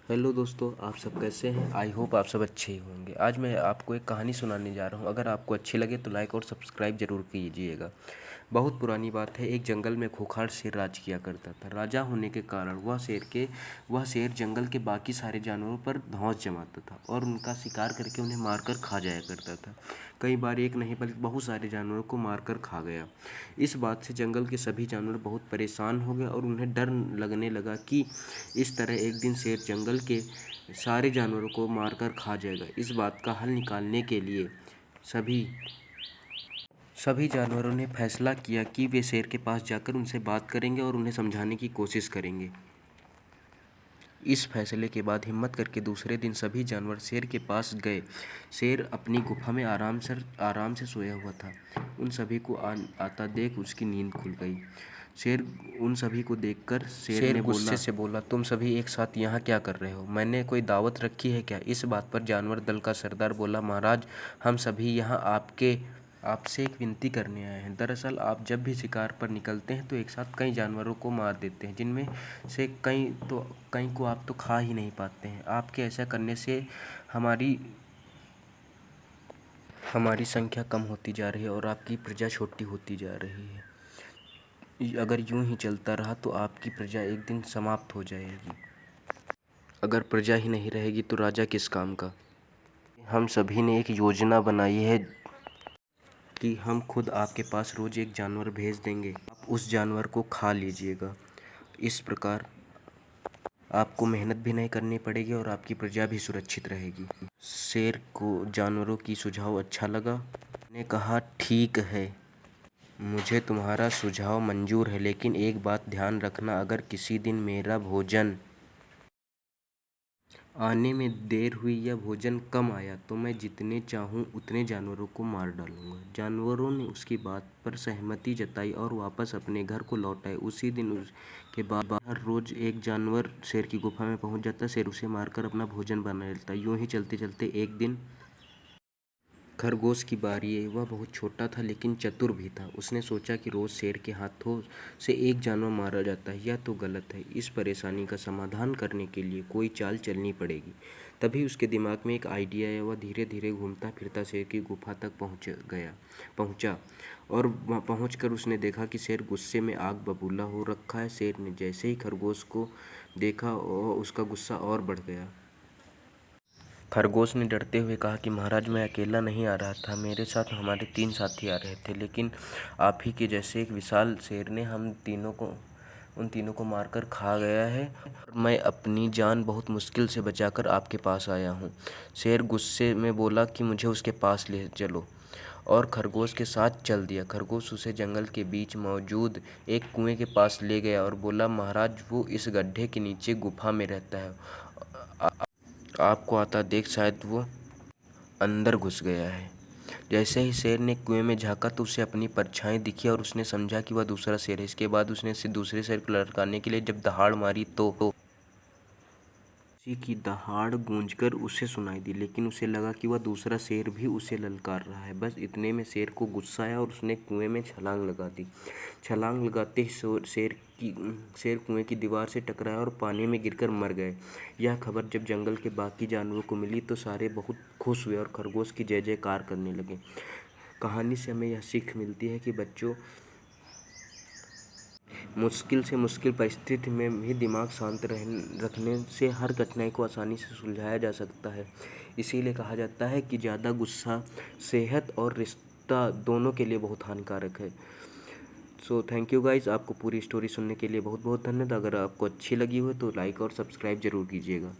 Hello दोस्तों, आप सब कैसे हैं। आई होप आप सब अच्छे ही होंगे। आज मैं आपको एक कहानी सुनाने जा रहा हूं। अगर आपको अच्छी लगे तो लाइक और सब्सक्राइब ज़रूर कीजिएगा। बहुत पुरानी बात है। एक जंगल में खूंखार शेर राज किया करता था। राजा होने के कारण वह शेर जंगल के बाकी सारे जानवरों पर धौंस जमाता था और उनका शिकार करके उन्हें मारकर खा जाया करता था। कई बार एक नहीं बल्कि बहुत सारे जानवरों को मारकर खा गया। इस बात से जंगल के सभी जानवर बहुत परेशान हो गए और उन्हें डर लगने लगा कि इस तरह एक दिन शेर जंगल के सारे जानवरों को मारकर खा जाएगा। इस बात का हल निकालने के लिए सभी जानवरों ने फैसला किया कि वे शेर के पास जाकर उनसे बात करेंगे और उन्हें समझाने की कोशिश करेंगे। इस फैसले के बाद हिम्मत करके दूसरे दिन सभी जानवर शेर के पास गए। शेर अपनी गुफा में आराम से सोया हुआ था। उन सभी को आता देख उसकी नींद खुल गई। शेर उन सभी को देखकर शेर ने गुस्से से बोला, तुम सभी एक साथ यहाँ क्या कर रहे हो? मैंने कोई दावत रखी है क्या? इस बात पर जानवर दल का सरदार बोला, महाराज, हम सभी यहाँ आपसे एक विनती करने आए हैं। दरअसल आप जब भी शिकार पर निकलते हैं तो एक साथ कई जानवरों को मार देते हैं, जिनमें से कई को आप तो खा ही नहीं पाते हैं। आपके ऐसा करने से हमारी संख्या कम होती जा रही है और आपकी प्रजा छोटी होती जा रही है। अगर यूं ही चलता रहा तो आपकी प्रजा एक दिन समाप्त हो जाएगी। अगर प्रजा ही नहीं रहेगी तो राजा किस काम का? हम सभी ने एक योजना बनाई है कि हम खुद आपके पास रोज एक जानवर भेज देंगे। आप उस जानवर को खा लीजिएगा। इस प्रकार आपको मेहनत भी नहीं करनी पड़ेगी और आपकी प्रजा भी सुरक्षित रहेगी। शेर को जानवरों की सुझाव अच्छा लगा। उसने कहा, ठीक है, मुझे तुम्हारा सुझाव मंजूर है, लेकिन एक बात ध्यान रखना, अगर किसी दिन मेरा भोजन आने में देर हुई या भोजन कम आया तो मैं जितने चाहूँ उतने जानवरों को मार डालूंगा। जानवरों ने उसकी बात पर सहमति जताई और वापस अपने घर को लौट आए। उसी दिन उसके बाद हर रोज एक जानवर शेर की गुफा में पहुंच जाता। शेर उसे मारकर अपना भोजन बना लेता। यूं ही चलते चलते एक दिन खरगोश की बारी आई। वह बहुत छोटा था लेकिन चतुर भी था। उसने सोचा कि रोज शेर के हाथों से एक जानवर मारा जाता है, यह तो गलत है। इस परेशानी का समाधान करने के लिए कोई चाल चलनी पड़ेगी। तभी उसके दिमाग में एक आइडिया आया। वह धीरे धीरे घूमता फिरता शेर की गुफा तक पहुंचा और पहुंचकर उसने देखा कि शेर गुस्से में आग बबूला हो रखा है। शेर ने जैसे ही खरगोश को देखा उसका गुस्सा और बढ़ गया। खरगोश ने डरते हुए कहा कि महाराज, मैं अकेला नहीं आ रहा था, मेरे साथ हमारे 3 साथी आ रहे थे, लेकिन आप ही के जैसे एक विशाल शेर ने उन तीनों को मारकर खा गया है और मैं अपनी जान बहुत मुश्किल से बचाकर आपके पास आया हूँ। शेर गुस्से में बोला कि मुझे उसके पास ले चलो और खरगोश के साथ चल दिया। खरगोश उसे जंगल के बीच मौजूद एक कुएं के पास ले गया और बोला, महाराज, वो इस गड्ढे के नीचे गुफा में रहता है। आपको आता देख शायद वो अंदर घुस गया है। जैसे ही शेर ने कुएं में झांका तो उसे अपनी परछाई दिखी और उसने समझा कि वह दूसरा शेर है। इसके बाद उसने दूसरे शेर को ललकारने के लिए जब दहाड़ मारी तो उसी की दहाड़ गूंजकर उसे सुनाई दी, लेकिन उसे लगा कि वह दूसरा शेर भी उसे ललकार रहा है। बस इतने में शेर को गुस्सा आया और उसने कुएं में छलांग लगा दी। छलांग लगाते ही शेर कुएं की दीवार से टकराया और पानी में गिरकर मर गए। यह खबर जब जंगल के बाकी जानवरों को मिली तो सारे बहुत खुश हुए और खरगोश की जय जयकार करने लगे। कहानी से हमें यह सीख मिलती है कि बच्चों, मुश्किल से मुश्किल परिस्थिति में भी दिमाग शांत रखने से हर कठिनाई को आसानी से सुलझाया जा सकता है। इसीलिए कहा जाता है कि ज़्यादा गुस्सा सेहत और रिश्ता दोनों के लिए बहुत हानिकारक है। So thank you guys. आपको पूरी स्टोरी सुनने के लिए बहुत बहुत धन्यवाद। अगर आपको अच्छी लगी हो तो लाइक और सब्सक्राइब ज़रूर कीजिएगा।